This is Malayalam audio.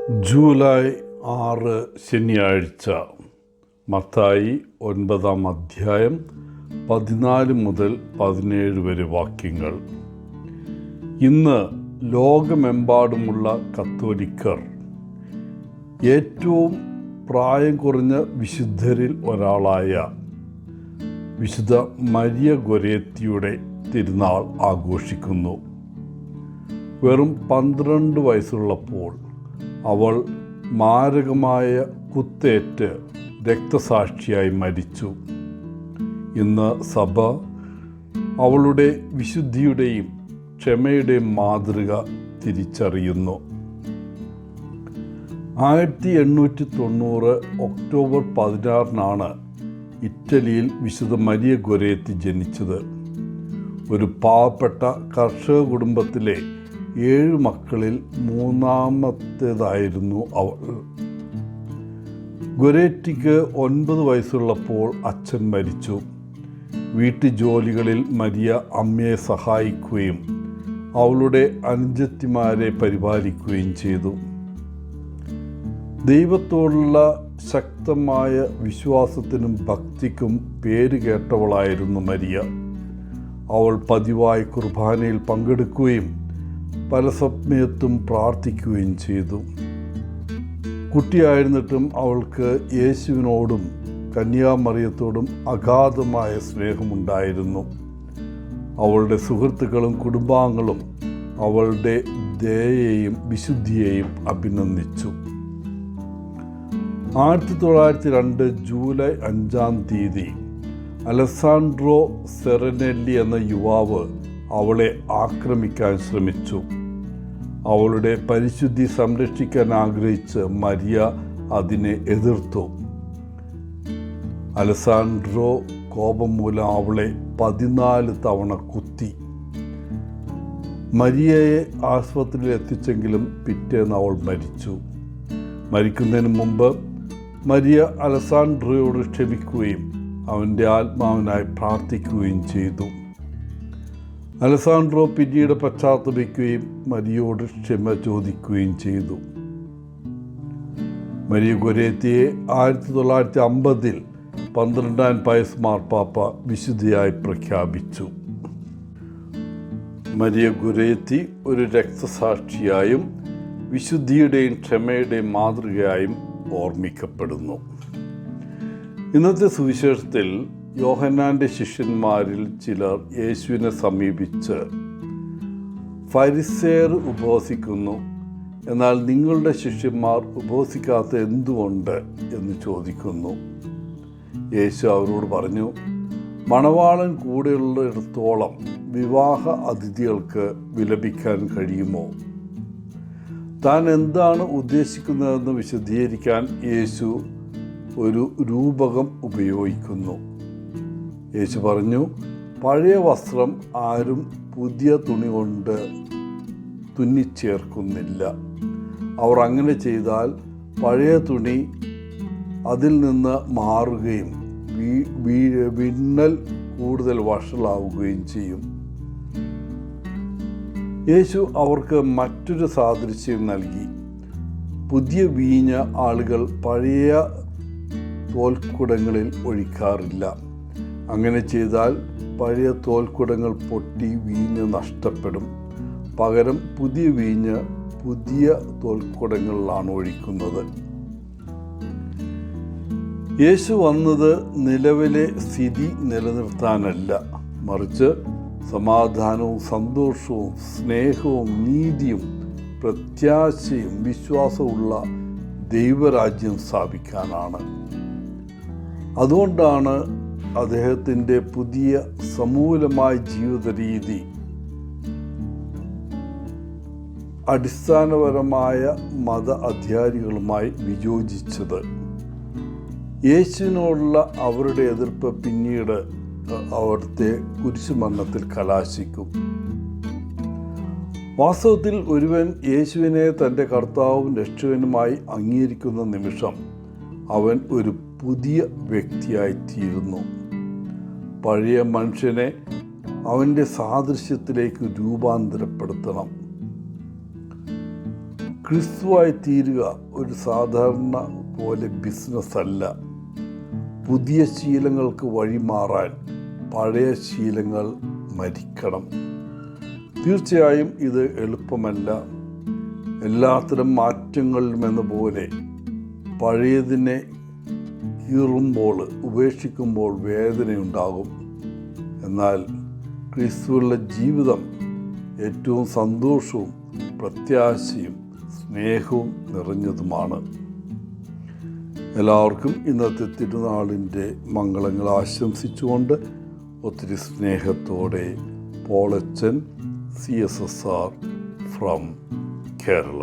ജൂലൈ 6 ശനിയാഴ്ച. മത്തായി 9 അധ്യായം 14 മുതൽ 17 വരെ വാക്യങ്ങൾ. ഇന്ന് ലോകമെമ്പാടുമുള്ള കത്തോലിക്കർ ഏറ്റവും പ്രായം കുറഞ്ഞ വിശുദ്ധരിൽ ഒരാളായ വിശുദ്ധ മരിയ ഗൊരേത്തിയുടെ തിരുനാൾ ആഘോഷിക്കുന്നു. വെറും 12 വയസ്സുള്ളപ്പോൾ അവൾ മാരകമായ കുത്തേറ്റ് രക്തസാക്ഷിയായി മരിച്ചു. ഇന്ന് സഭ അവളുടെ വിശുദ്ധിയുടെയും ക്ഷമയുടെയും മാതൃക തിരിച്ചറിയുന്നു. 1890 ഒക്ടോബർ 16 ഇറ്റലിയിൽ വിശുദ്ധ മരിയ ഗൊരേത്തി ജനിച്ചത്. ഒരു പാവപ്പെട്ട കർഷക കുടുംബത്തിലെ 7 മക്കളിൽ മൂന്നാമത്തേതായിരുന്നു അവൾ. ഗൊരേറ്റിക്ക് 9 വയസ്സുള്ളപ്പോൾ അച്ഛൻ മരിച്ചു. വീട്ടുജോലികളിൽ മരിയ അമ്മയെ സഹായിക്കുകയും അവളുടെ അനുജത്തിമാരെ പരിപാലിക്കുകയും ചെയ്തു. ദൈവത്തോടുള്ള ശക്തമായ വിശ്വാസത്തിനും ഭക്തിക്കും പേരുകേട്ടവളായിരുന്നു മരിയ. അവൾ പതിവായി കുർബാനയിൽ പങ്കെടുക്കുകയും പല സമയത്തും പ്രാർത്ഥിക്കുകയും ചെയ്തു. കുട്ടിയായിരുന്നിട്ടും അവൾക്ക് യേശുവിനോടും കന്യാമറിയത്തോടും അഗാധമായ സ്നേഹമുണ്ടായിരുന്നു. അവളുടെ സുഹൃത്തുക്കളും കുടുംബാംഗങ്ങളും അവളുടെ ദയയെയും വിശുദ്ധിയെയും അഭിനന്ദിച്ചു. 1902 ജൂലൈ 5 അലസാൻഡ്രോ സെറനെല്ലി എന്ന യുവാവ് അവളെ ആക്രമിക്കാൻ ശ്രമിച്ചു. അവളുടെ പരിശുദ്ധി സംരക്ഷിക്കാൻ ആഗ്രഹിച്ച് മരിയ അതിനെ എതിർത്തു. അലസാൻഡ്രോ കോപം മൂലം അവളെ 14 തവണ കുത്തി. മരിയയെ ആശുപത്രിയിൽ എത്തിച്ചെങ്കിലും പിറ്റേന്ന് അവൾ മരിച്ചു. മരിക്കുന്നതിന് മുമ്പ് മരിയ അലസാൻഡ്രോയോട് ക്ഷമിക്കുകയും അവൻ്റെ ആത്മാവിനായി പ്രാർത്ഥിക്കുകയും ചെയ്തു. അലസാൻഡ്രോ പിന്നീട് പശ്ചാത്തപിക്കുകയും മരിയയോട് ക്ഷമ ചോദിക്കുകയും ചെയ്തു. മരിയ ഗൊരേത്തിയെ 1950 12 പയസ് മാർപ്പാപ്പ വിശുദ്ധയായി പ്രഖ്യാപിച്ചു. മരിയ ഗൊരേത്തി ഒരു രക്തസാക്ഷിയായും വിശുദ്ധിയുടെയും ക്ഷമയുടെയും മാതൃകയായും ഓർമ്മിക്കപ്പെടുന്നു. ഇന്നത്തെ സുവിശേഷത്തിൽ യോഹന്നാൻ്റെ ശിഷ്യന്മാരിൽ ചിലർ യേശുവിനെ സമീപിച്ച്, ഫരിസേയർ ഉപവസിക്കുന്നു, എന്നാൽ നിങ്ങളുടെ ശിഷ്യന്മാർ ഉപവസിക്കാത്ത എന്തുകൊണ്ട് എന്ന് ചോദിക്കുന്നു. യേശു അവരോട് പറഞ്ഞു, മണവാളൻ കൂടെയുള്ളിടത്തോളം വിവാഹ അതിഥികൾക്ക് വിലപിക്കാൻ കഴിയുമോ? താൻ എന്താണ് ഉദ്ദേശിക്കുന്നതെന്ന് വിശദീകരിക്കാൻ യേശു ഒരു രൂപകം ഉപയോഗിക്കുന്നു. യേശു പറഞ്ഞു, പഴയ വസ്ത്രം ആരും പുതിയ തുണി കൊണ്ട് തുന്നിച്ചേർക്കുന്നില്ല. അവർ അങ്ങനെ ചെയ്താൽ പഴയ തുണി അതിൽ നിന്ന് മാറുകയും വിണ്ണൽ കൂടുതൽ വഷളാവുകയും ചെയ്യും. യേശു അവർക്ക് മറ്റൊരു സാദൃശ്യം നൽകി. പുതിയ വീഞ്ഞ് ആളുകൾ പഴയ തോൽക്കുടങ്ങളിൽ ഒഴിക്കാറില്ല. അങ്ങനെ ചെയ്താൽ പഴയ തോൽക്കുടങ്ങൾ പൊട്ടി വീഞ്ഞ് നഷ്ടപ്പെടും. പകരം പുതിയ വീഞ്ഞ് പുതിയ തോൽക്കുടങ്ങളിലാണ് ഒഴിക്കുന്നത്. യേശു വന്നത് നിലവിലെ സ്ഥിതി നിലനിർത്താനല്ല, മറിച്ച് സമാധാനവും സന്തോഷവും സ്നേഹവും നീതിയും പ്രത്യാശയും വിശ്വാസമുള്ള ദൈവരാജ്യം സ്ഥാപിക്കാനാണ്. അതുകൊണ്ടാണ് അദ്ദേഹത്തിൻ്റെ പുതിയ സമൂലമായ ജീവിത രീതി അടിസ്ഥാനപരമായ മത അധികാരികളുമായി വിയോജിച്ചത്. യേശുവിനോടുള്ള അവരുടെ എതിർപ്പ് പിന്നീട് അവിടുത്തെ കുരിശുമരണത്തിൽ കലാശിക്കും. വാസ്തവത്തിൽ ഒരുവൻ യേശുവിനെ തൻ്റെ കർത്താവും രക്ഷകനുമായി അംഗീകരിക്കുന്ന നിമിഷം അവൻ ഒരു പുതിയ വ്യക്തിയായിത്തീരുന്നു. പഴയ മനുഷ്യനെ അവൻ്റെ സാദൃശ്യത്തിലേക്ക് രൂപാന്തരപ്പെടുത്തണം. ക്രിസ്തുവായി തീരുക ഒരു സാധാരണ പോലെ ബിസിനസ് അല്ല. പുതിയ ശീലങ്ങൾക്ക് വഴിമാറാൻ പഴയ ശീലങ്ങൾ മരിക്കണം. തീർച്ചയായും ഇത് എളുപ്പമല്ല. എല്ലാത്തരം മാറ്റങ്ങളിലും എന്ന പോലെ പഴയതിനെ കീറുമ്പോൾ, ഉപേക്ഷിക്കുമ്പോൾ വേദനയുണ്ടാകും. എന്നാൽ ക്രിസ്തുവുള്ള ജീവിതം ഏറ്റവും സന്തോഷവും പ്രത്യാശയും സ്നേഹവും നിറഞ്ഞതുമാണ്. എല്ലാവർക്കും ഇന്നത്തെ തിരുനാളിൻ്റെ മംഗളങ്ങൾ ആശംസിച്ചുകൊണ്ട് ഒത്തിരി സ്നേഹത്തോടെ പോളച്ചൻ, CSSR ഫ്രം കേരള.